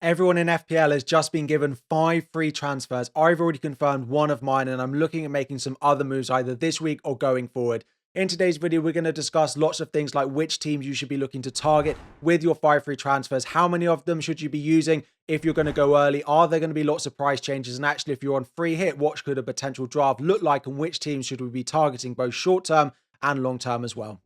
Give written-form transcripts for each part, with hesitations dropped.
Everyone in FPL has just been given 5 free transfers. I've already confirmed one of mine and I'm looking at making some other moves either this week or going forward. In today's video, we're going to discuss lots of things like which teams you should be looking to target with your 5 free transfers. How many of them should you be using if you're going to go early? Are there going to be lots of price changes? And actually, if you're on free hit, what could a potential draft look like and which teams should we be targeting both short term and long term as well?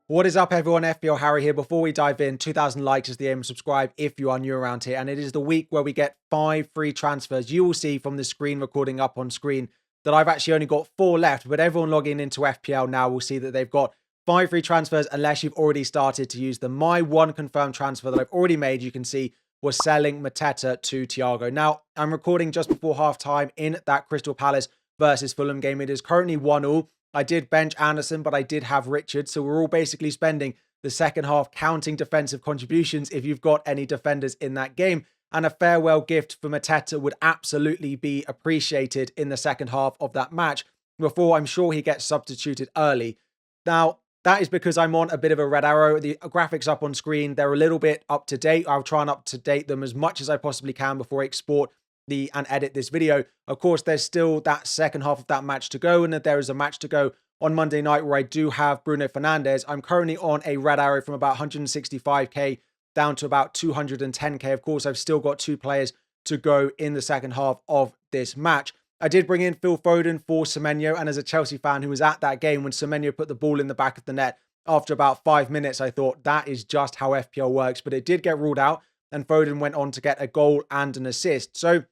What is up, everyone? FPL Harry here. Before we dive in, 2,000 likes is the aim. Subscribe if you are new around here. And it is the week where we get 5 free transfers. You will see from the screen recording up on screen that I've actually only got 4 left. But everyone logging into FPL now will see that they've got 5 free transfers unless you've already started to use them. My one confirmed transfer that I've already made, you can see, was selling Mateta to Thiago. Now, I'm recording just before halftime in that Crystal Palace versus Fulham game. It is currently 1-1. I did bench Anderson, but I did have Richard. So we're all basically spending the second half counting defensive contributions if you've got any defenders in that game. And a farewell gift for Mateta would absolutely be appreciated in the second half of that match before I'm sure he gets substituted early. Now, that is because I'm on a bit of a red arrow. The graphics up on screen, they're a little bit up to date. I'll try and up to date them as much as I possibly can before I export and edit this video. Of course, there's still that second half of that match to go, and that there is a match to go on Monday night where I do have Bruno Fernandes. I'm currently on a red arrow from about 165k down to about 210k. Of course, I've still got 2 players to go in the second half of this match. I did bring in Phil Foden for Semenyo, and as a Chelsea fan who was at that game when Semenyo put the ball in the back of the net after about 5 minutes, I thought that is just how FPL works, but it did get ruled out, and Foden went on to get a goal and an assist. So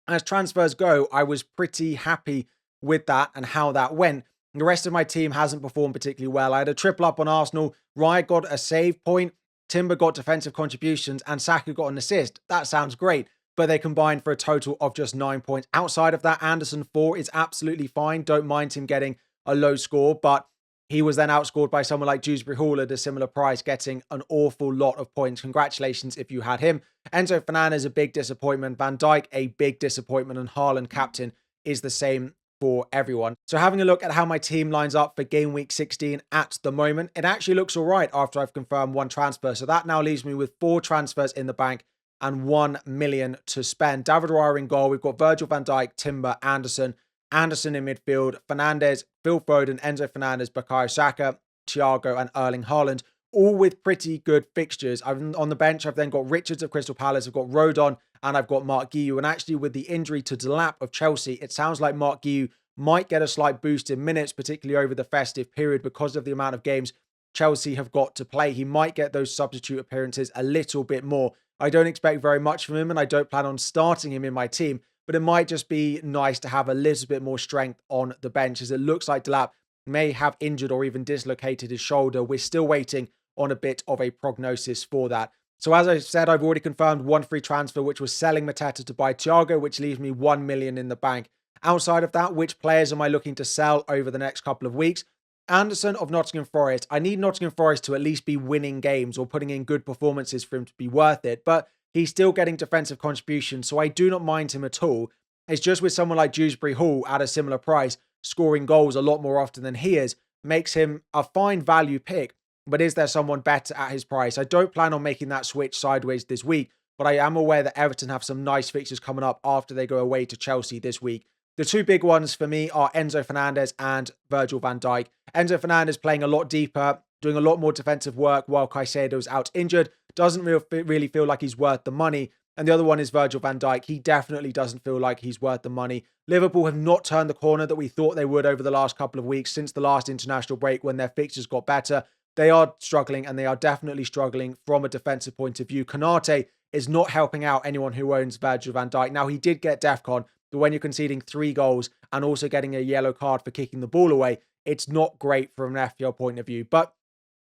as transfers go, I was pretty happy with that and how that went. The rest of my team hasn't performed particularly well. I had a triple up on Arsenal. Raya got a save point, Timber got defensive contributions, and Saka got an assist. That sounds great, but they combined for a total of just 9 points. Outside of that, Anderson 4 is absolutely fine. Don't mind him getting a low score, but he was then outscored by someone like Dewsbury Hall at a similar price, getting an awful lot of points. Congratulations if you had him. Enzo Fernandez, a big disappointment. Van Dijk, a big disappointment. And Haaland, captain, is the same for everyone. So having a look at how my team lines up for game week 16 at the moment, it actually looks all right after I've confirmed 1 transfer. So that now leaves me with 4 transfers in the bank and 1 million to spend. David Raya in goal. We've got Virgil van Dijk, Timber, Anderson in midfield, Fernandes, Phil Foden, Enzo Fernandez, Bukayo Saka, Thiago, and Erling Haaland, all with pretty good fixtures. On the bench, I've then got Richards of Crystal Palace, I've got Rodon, and I've got Mark Guiu. And actually, with the injury to Delap of Chelsea, it sounds like Mark Guiu might get a slight boost in minutes, particularly over the festive period, because of the amount of games Chelsea have got to play. He might get those substitute appearances a little bit more. I don't expect very much from him, and I don't plan on starting him in my team, but it might just be nice to have a little bit more strength on the bench, as it looks like Delap may have injured or even dislocated his shoulder. We're still waiting on a bit of a prognosis for that. So as I said, I've already confirmed 1 free transfer, which was selling Mateta to buy Thiago, which leaves me 1 million in the bank. Outside of that, which players am I looking to sell over the next couple of weeks? Anderson of Nottingham Forest. I need Nottingham Forest to at least be winning games or putting in good performances for him to be worth it, but he's still getting defensive contributions, so I do not mind him at all. It's just with someone like Dewsbury Hall at a similar price, scoring goals a lot more often than he is, makes him a fine value pick. But is there someone better at his price? I don't plan on making that switch sideways this week, but I am aware that Everton have some nice fixtures coming up after they go away to Chelsea this week. The 2 big ones for me are Enzo Fernandez and Virgil van Dijk. Enzo Fernandez playing a lot deeper, doing a lot more defensive work while Caicedo's out injured. Doesn't really feel like he's worth the money. And the other one is Virgil van Dijk. He definitely doesn't feel like he's worth the money. Liverpool have not turned the corner that we thought they would over the last couple of weeks since the last international break when their fixtures got better. They are struggling, and they are definitely struggling from a defensive point of view. Konate is not helping out anyone who owns Virgil van Dijk. Now, he did get DEFCON, but when you're conceding 3 goals and also getting a yellow card for kicking the ball away, it's not great from an FPL point of view. But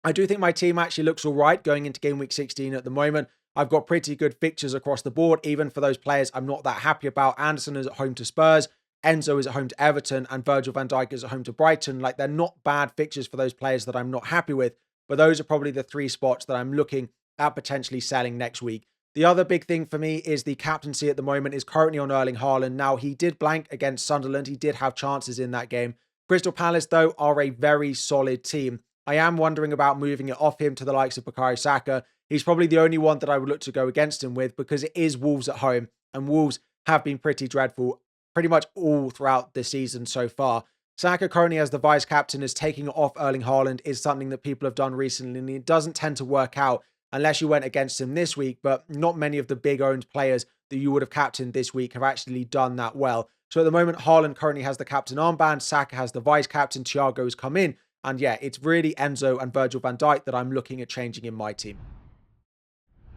I do think my team actually looks all right going into game week 16 at the moment. I've got pretty good fixtures across the board, even for those players I'm not that happy about. Anderson is at home to Spurs, Enzo is at home to Everton, and Virgil van Dijk is at home to Brighton. Like, they're not bad fixtures for those players that I'm not happy with, but those are probably the 3 spots that I'm looking at potentially selling next week. The other big thing for me is the captaincy at the moment is currently on Erling Haaland. Now, he did blank against Sunderland. He did have chances in that game, Crystal Palace, though, are a very solid team. I am wondering about moving it off him to the likes of Bukayo Saka. He's probably the only one that I would look to go against him with because it is Wolves at home, and Wolves have been pretty dreadful pretty much all throughout the season so far. Saka currently as the vice captain is taking off Erling Haaland is something that people have done recently, and it doesn't tend to work out unless you went against him this week, but not many of the big owned players that you would have captained this week have actually done that well. So at the moment, Haaland currently has the captain armband, Saka has the vice captain, Thiago has come in, and yeah, it's really Enzo and Virgil van Dijk that I'm looking at changing in my team.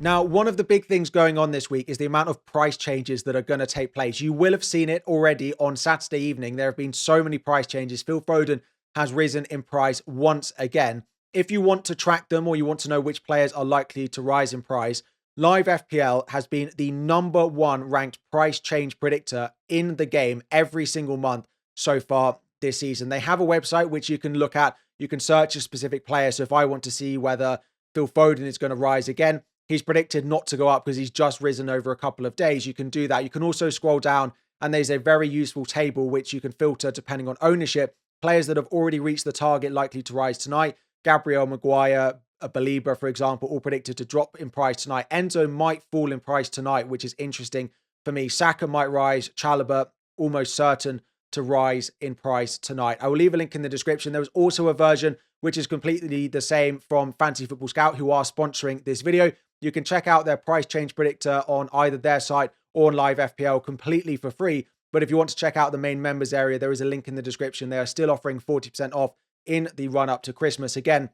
Now, one of the big things going on this week is the amount of price changes that are going to take place. You will have seen it already on Saturday evening. There have been so many price changes. Phil Foden has risen in price once again. If you want to track them or you want to know which players are likely to rise in price, Live FPL has been the #1 ranked price change predictor in the game every single month so far this season. They have a website which you can look at. You can search a specific player. So if I want to see whether Phil Foden is going to rise again, he's predicted not to go up because he's just risen over a couple of days. You can do that. You can also scroll down and there's a very useful table which you can filter depending on ownership. Players that have already reached the target likely to rise tonight. Gabriel Maguire, Baliba, for example, all predicted to drop in price tonight. Enzo might fall in price tonight, which is interesting for me. Saka might rise. Chalobah, almost certain to rise in price tonight. I will leave a link in the description. There was also a version which is completely the same from Fantasy Football Scout, who are sponsoring this video. You can check out their price change predictor on either their site or Live FPL completely for free. But if you want to check out the main members area, there is a link in the description. They are still offering 40% off in the run up to Christmas. Again,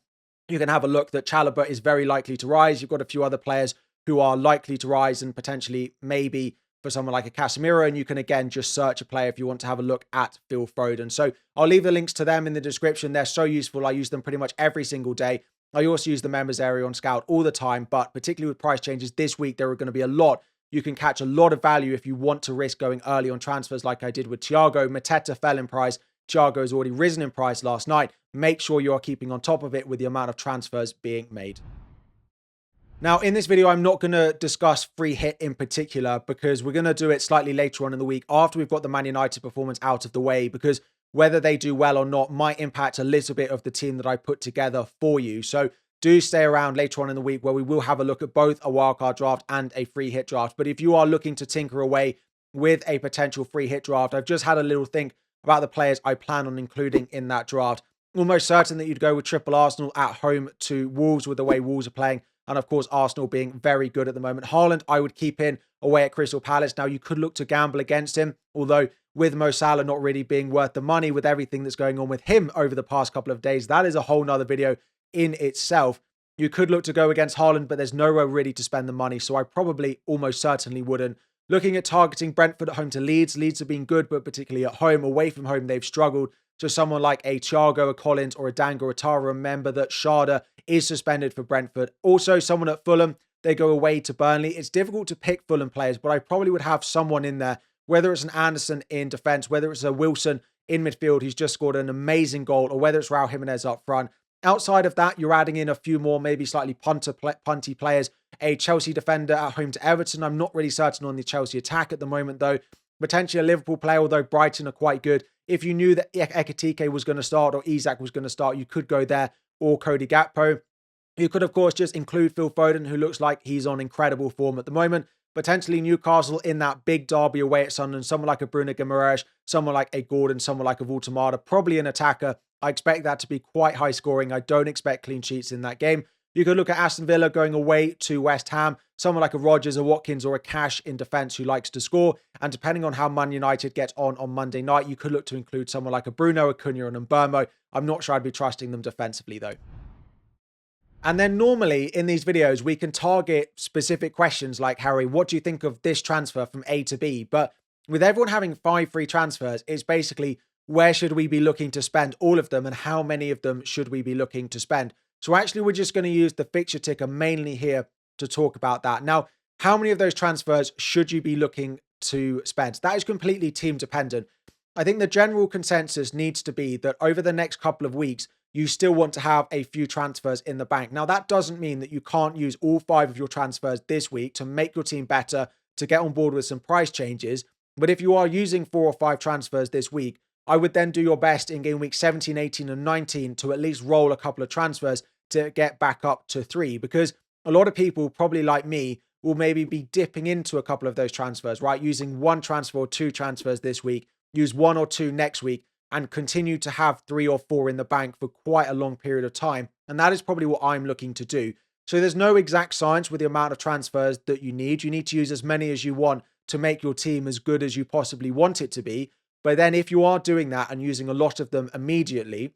you can have a look that Chalobah is very likely to rise. You've got a few other players who are likely to rise and potentially maybe for someone like a Casemiro. And you can, again, just search a player if you want to have a look at Phil Foden. So I'll leave the links to them in the description. They're so useful. I use them pretty much every single day. I also use the members area on Scout all the time, but particularly with price changes this week, there are going to be a lot. You can catch a lot of value if you want to risk going early on transfers like I did with Thiago. Mateta fell in price. Thiago has already risen in price last night. Make sure you are keeping on top of it with the amount of transfers being made. Now, in this video, I'm not going to discuss free hit in particular because we're going to do it slightly later on in the week after we've got the Man United performance out of the way, because whether they do well or not might impact a little bit of the team that I put together for you. So do stay around later on in the week where we will have a look at both a wildcard draft and a free hit draft. But if you are looking to tinker away with a potential free hit draft, I've just had a little think about the players I plan on including in that draft. Almost certain that you'd go with triple Arsenal at home to Wolves with the way Wolves are playing. And of course, Arsenal being very good at the moment. Haaland, I would keep in away at Crystal Palace. Now, you could look to gamble against him, although with Mo Salah not really being worth the money with everything that's going on with him over the past couple of days, that is a whole nother video in itself. You could look to go against Haaland, but there's nowhere really to spend the money. So I probably almost certainly wouldn't. Looking at targeting Brentford at home to Leeds. Leeds have been good, but particularly at home. Away from home, they've struggled. So someone like a Thiago, a Collins, or a Dango, a Tara. Remember that Sharda is suspended for Brentford. Also, someone at Fulham, they go away to Burnley. It's difficult to pick Fulham players, but I probably would have someone in there, whether it's an Anderson in defence, whether it's a Wilson in midfield who's just scored an amazing goal, or whether it's Raul Jimenez up front. Outside of that, you're adding in a few more, maybe slightly punty players. A Chelsea defender at home to Everton. I'm not really certain on the Chelsea attack at the moment, though. Potentially a Liverpool player, although Brighton are quite good. If you knew that Ekitike was going to start or Isak was going to start, you could go there, or Cody Gakpo. You could, of course, just include Phil Foden, who looks like he's on incredible form at the moment. Potentially Newcastle in that big derby away at Sunderland. Someone like a Bruno Guimaraes, someone like a Gordon, someone like a Voltemada, probably an attacker. I expect that to be quite high scoring. I don't expect clean sheets in that game. You could look at Aston Villa going away to West Ham. Someone like a Rodgers, a Watkins, or a Cash in defence who likes to score. And depending on how Man United gets on Monday night, you could look to include someone like a Bruno, a Cunha, and a Mbeumo. I'm not sure I'd be trusting them defensively, though. And then normally in these videos, we can target specific questions like, Harry, what do you think of this transfer from A to B? But with everyone having 5 free transfers, it's basically where should we be looking to spend all of them and how many of them should we be looking to spend? So actually, we're just going to use the fixture ticker mainly here to talk about that. Now, how many of those transfers should you be looking to spend? That is completely team dependent. I think the general consensus needs to be that over the next couple of weeks, you still want to have a few transfers in the bank. Now, that doesn't mean that you can't use all 5 of your transfers this week to make your team better, to get on board with some price changes. But if you are using 4 or 5 transfers this week, I would then do your best in game week 17, 18, and 19 to at least roll a couple of transfers to get back up to 3, because a lot of people, probably like me, will maybe be dipping into a couple of those transfers, right? Using one transfer or two transfers this week, use one or two next week, and continue to have 3 or 4 in the bank for quite a long period of time. And that is probably what I'm looking to do. So there's no exact science with the amount of transfers that you need. You need to use as many as you want to make your team as good as you possibly want it to be. But then if you are doing that and using a lot of them immediately,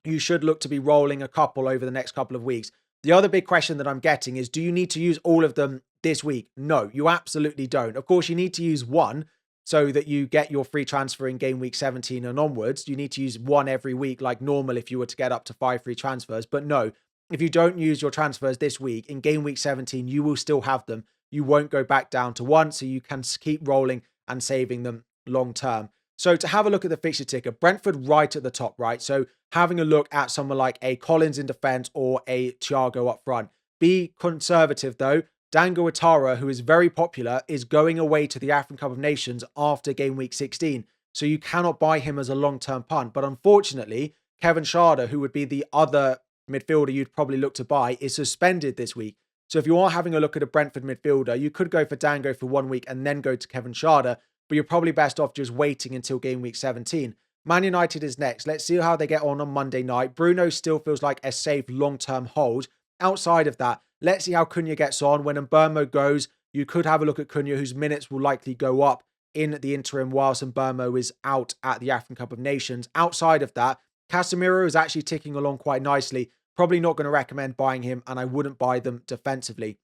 you should look to be rolling a couple over the next couple of weeks. The other big question that I'm getting is, do you need to use all of them this week? No, you absolutely don't. Of course, you need to use one so that you get your free transfer in game week 17 and onwards. You need to use one every week like normal if you were to get up to 5 free transfers. But no, if you don't use your transfers this week, in game week 17, you will still have them. You won't go back down to 1, so you can keep rolling and saving them long term. So to have a look at the fixture ticker, Brentford right at the top, right? So having a look at someone like a Collins in defense or a Thiago up front. Be conservative though. Dango Ouattara, who is very popular, is going away to the African Cup of Nations after game week 16. So you cannot buy him as a long-term punt. But unfortunately, Kevin Schade, who would be the other midfielder you'd probably look to buy, is suspended this week. So if you are having a look at a Brentford midfielder, you could go for Dango for 1 week and then go to Kevin Schade, but you're probably best off just waiting until game week 17. Man United is next. Let's see how they get on Monday night. Bruno still feels like a safe long-term hold. Outside of that, let's see how Cunha gets on. When Mbeumo goes, you could have a look at Cunha, whose minutes will likely go up in the interim whilst Mbeumo is out at the African Cup of Nations. Outside of that, Casemiro is actually ticking along quite nicely. Probably not going to recommend buying him, and I wouldn't buy them defensively.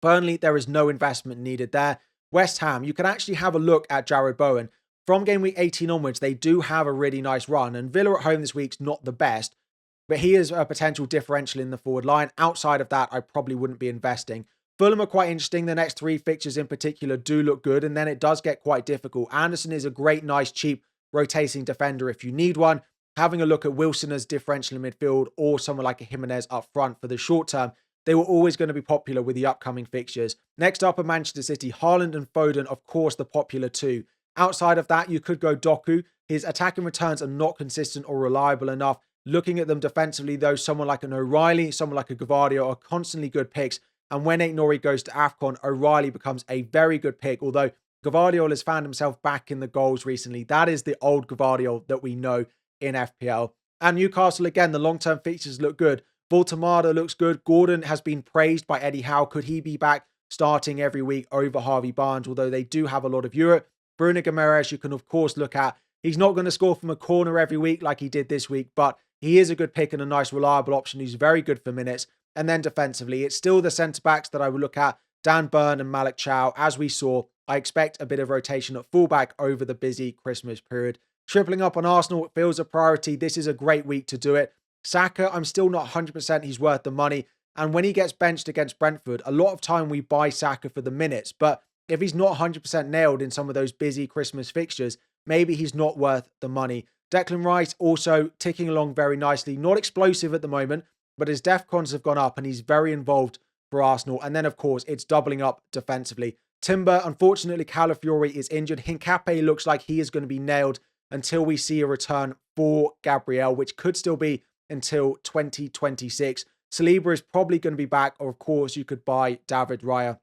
Burnley, there is no investment needed there. West Ham, you can actually have a look at Jarrod Bowen. From game week 18 onwards, they do have a really nice run, and Villa at home this week's not the best, but he is a potential differential in the forward line. Outside of that, I probably wouldn't be investing. Fulham are quite interesting. The next 3 fixtures in particular do look good, and then it does get quite difficult. Anderson is a great, nice, cheap rotating defender if you need one. Having a look at Wilson as differential in midfield or someone like a Jimenez up front for the short term, they were always going to be popular with the upcoming fixtures. Next up are Manchester City. Haaland and Foden, of course, the popular two. Outside of that, you could go Doku. His attacking returns are not consistent or reliable enough. Looking at them defensively, though, someone like an O'Reilly, someone like a Gvardiol are constantly good picks. And when Ait Nori goes to AFCON, O'Reilly becomes a very good pick. Although Gvardiol has found himself back in the goals recently. That is the old Gvardiol that we know in FPL. And Newcastle, again, the long-term features look good. Voltemada looks good. Gordon has been praised by Eddie Howe. Could he be back starting every week over Harvey Barnes? Although they do have a lot of Europe. Bruno Guimaraes, you can, of course, look at. He's not going to score from a corner every week like he did this week, but he is a good pick and a nice, reliable option. He's very good for minutes. And then defensively, it's still the centre-backs that I would look at. Dan Burn and Malik Chow. As we saw, I expect a bit of rotation at fullback over the busy Christmas period. Tripling up on Arsenal feels a priority. This is a great week to do it. Saka, I'm still not 100% he's worth the money. And when he gets benched against Brentford, a lot of time we buy Saka for the minutes. But if he's not 100% nailed in some of those busy Christmas fixtures, maybe he's not worth the money. Declan Rice also ticking along very nicely. Not explosive at the moment, but his DEFCONs have gone up and he's very involved for Arsenal. And then, of course, it's doubling up defensively. Timber, unfortunately, Calafiori is injured. Hincapié looks like he is going to be nailed until we see a return for Gabriel, which could still be until 2026. Saliba is probably going to be back, or of course, you could buy David Raya.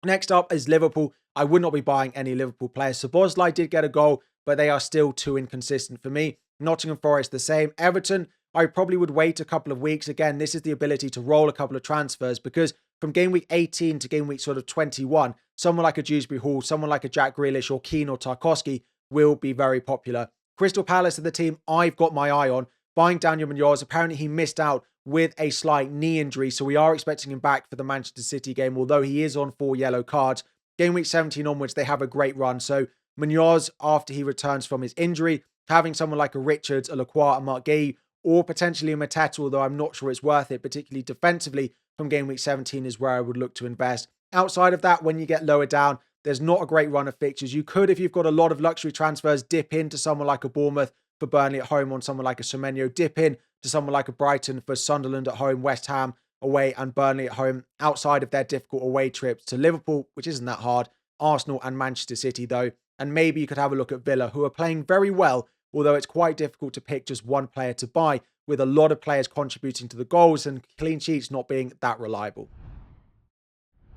Next up is Liverpool. I would not be buying any Liverpool players. Szoboszlai did get a goal, but they are still too inconsistent for me. Nottingham Forest the same. Everton, I probably would wait a couple of weeks. Again, this is the ability to roll a couple of transfers because from game week 18 to game week sort of 21, someone like a Dewsbury Hall, someone like a Jack Grealish or Keane or Tarkowski will be very popular. Crystal Palace are the team I've got my eye on. Buying Daniel Munoz. Apparently he missed out with a slight knee injury, so we are expecting him back for the Manchester City game, although he is on 4 yellow cards. Game week 17 onwards, they have a great run. So Munoz, after he returns from his injury, having someone like a Richards, a Lacroix, a Mark Guéhi, or potentially a Mateta, although I'm not sure it's worth it, particularly defensively from game week 17 is where I would look to invest. Outside of that, when you get lower down, there's not a great run of fixtures. You could, if you've got a lot of luxury transfers, dip into someone like a Bournemouth for Burnley at home on someone like a Semenyo, dip in to someone like a Brighton for Sunderland at home, West Ham away and Burnley at home outside of their difficult away trips to Liverpool, which isn't that hard, Arsenal and Manchester City though. And maybe you could have a look at Villa, who are playing very well although it's quite difficult to pick just one player to buy, with a lot of players contributing to the goals and clean sheets not being that reliable.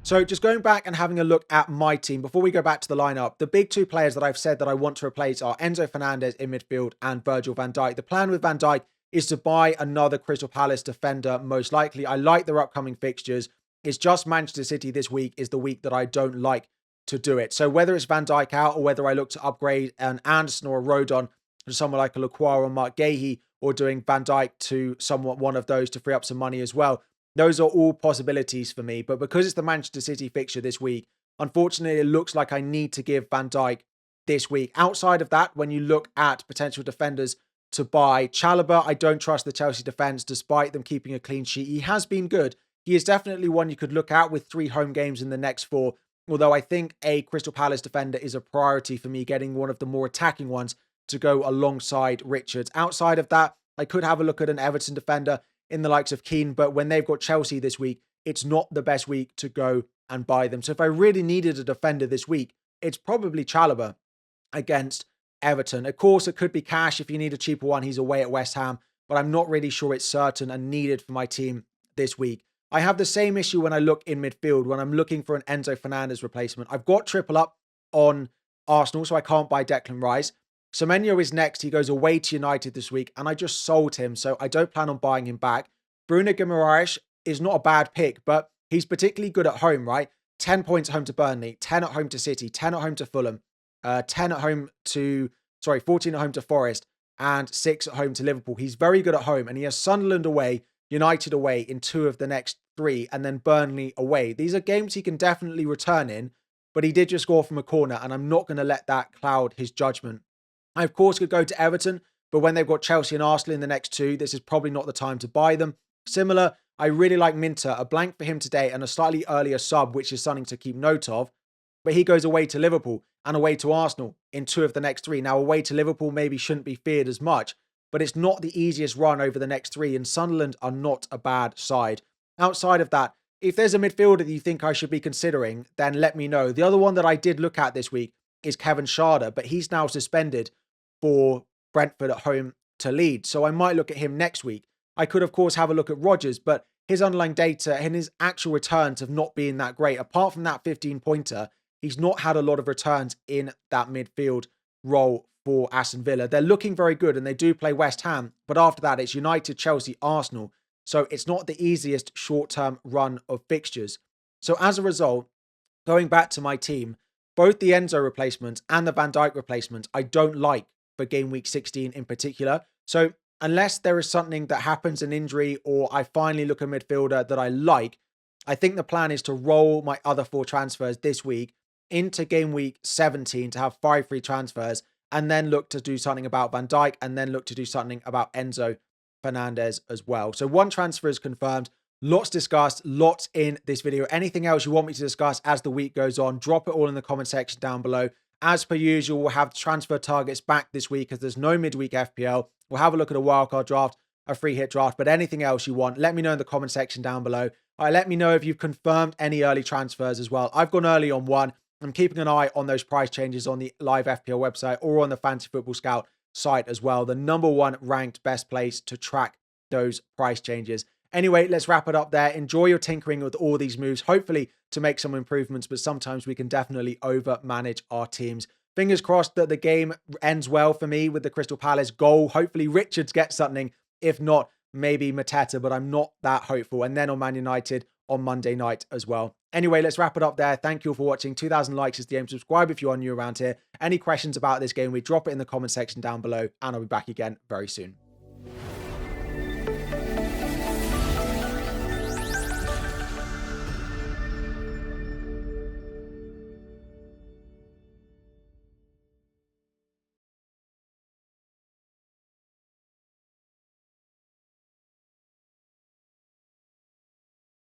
So just going back and having a look at my team, before we go back to the lineup, the big two players that I've said that I want to replace are Enzo Fernandez in midfield and Virgil van Dijk. The plan with Van Dijk is to buy another Crystal Palace defender, most likely. I like their upcoming fixtures. It's just Manchester City this week is the week that I don't like to do it. So whether it's Van Dijk out or whether I look to upgrade an Anderson or a Rodon to someone like a Lacroix or Mark Gahey, or doing Van Dijk to somewhat one of those to free up some money as well, those are all possibilities for me. But because it's the Manchester City fixture this week, unfortunately, it looks like I need to give Van Dijk this week. Outside of that, when you look at potential defenders to buy, Chalobah, I don't trust the Chelsea defence despite them keeping a clean sheet. He has been good. He is definitely one you could look at with 3 home games in the next 4. Although I think a Crystal Palace defender is a priority for me, getting one of the more attacking ones to go alongside Richards. Outside of that, I could have a look at an Everton defender in the likes of Keane, but when they've got Chelsea this week, it's not the best week to go and buy them. So if I really needed a defender this week, it's probably Chalobah against Everton. Of course, it could be Cash if you need a cheaper one. He's away at West Ham, but I'm not really sure it's certain and needed for my team this week. I have the same issue when I look in midfield, when I'm looking for an Enzo Fernandez replacement. I've got triple up on Arsenal, so I can't buy Declan Rice. Semenyo is next. He goes away to United this week, and I just sold him, so I don't plan on buying him back. Bruno Guimaraes is not a bad pick, but he's particularly good at home, right? 10 points at home to Burnley, 10 at home to City, 10 at home to Fulham, 14 at home to Forest, and 6 at home to Liverpool. He's very good at home, and he has Sunderland away, United away in 2 of the next 3, and then Burnley away. These are games he can definitely return in, but he did just score from a corner, and I'm not going to let that cloud his judgment. I, of course, could go to Everton, but when they've got Chelsea and Arsenal in the next 2, this is probably not the time to buy them. Similar, I really like Minter, a blank for him today and a slightly earlier sub, which is something to keep note of. But he goes away to Liverpool and away to Arsenal in 2 of the next 3. Now, away to Liverpool maybe shouldn't be feared as much, but it's not the easiest run over the next 3, and Sunderland are not a bad side. Outside of that, if there's a midfielder that you think I should be considering, then let me know. The other one that I did look at this week is Kevin Schade, but he's now suspended for Brentford at home to Leeds, so I might look at him next week. I could, of course, have a look at Rodgers, but his underlying data and his actual returns have not been that great. Apart from that 15-pointer, he's not had a lot of returns in that midfield role for Aston Villa. They're looking very good, and they do play West Ham, but after that, it's United, Chelsea, Arsenal, so it's not the easiest short-term run of fixtures. So as a result, going back to my team, both the Enzo replacements and the Van Dijk replacements I don't like for game week 16 in particular. So unless there is something that happens, an injury, or I finally look at a midfielder that I like, I think the plan is to roll my other 4 transfers this week into game week 17 to have 5 free transfers, and then look to do something about Van Dijk, and then look to do something about Enzo Fernandez as well. So 1 transfer is confirmed. Lots discussed, lots in this video. Anything else you want me to discuss as the week goes on, drop it all in the comment section down below. As per usual, we'll have transfer targets back this week as there's no midweek FPL. We'll have a look at a wildcard draft, a free hit draft, but anything else you want, let me know in the comment section down below. All right, let me know if you've confirmed any early transfers as well. I've gone early on 1. I'm keeping an eye on those price changes on the live FPL website or on the Fantasy Football Scout site as well. The #1 ranked best place to track those price changes. Anyway, let's wrap it up there. Enjoy your tinkering with all these moves, hopefully to make some improvements, but sometimes we can definitely over-manage our teams. Fingers crossed that the game ends well for me with the Crystal Palace goal. Hopefully Richards gets something. If not, maybe Mateta, but I'm not that hopeful. And then on Man United on Monday night as well. Anyway, let's wrap it up there. Thank you all for watching. 2,000 likes is the aim. Subscribe if you are new around here. Any questions about this game, we drop it in the comment section down below, and I'll be back again very soon.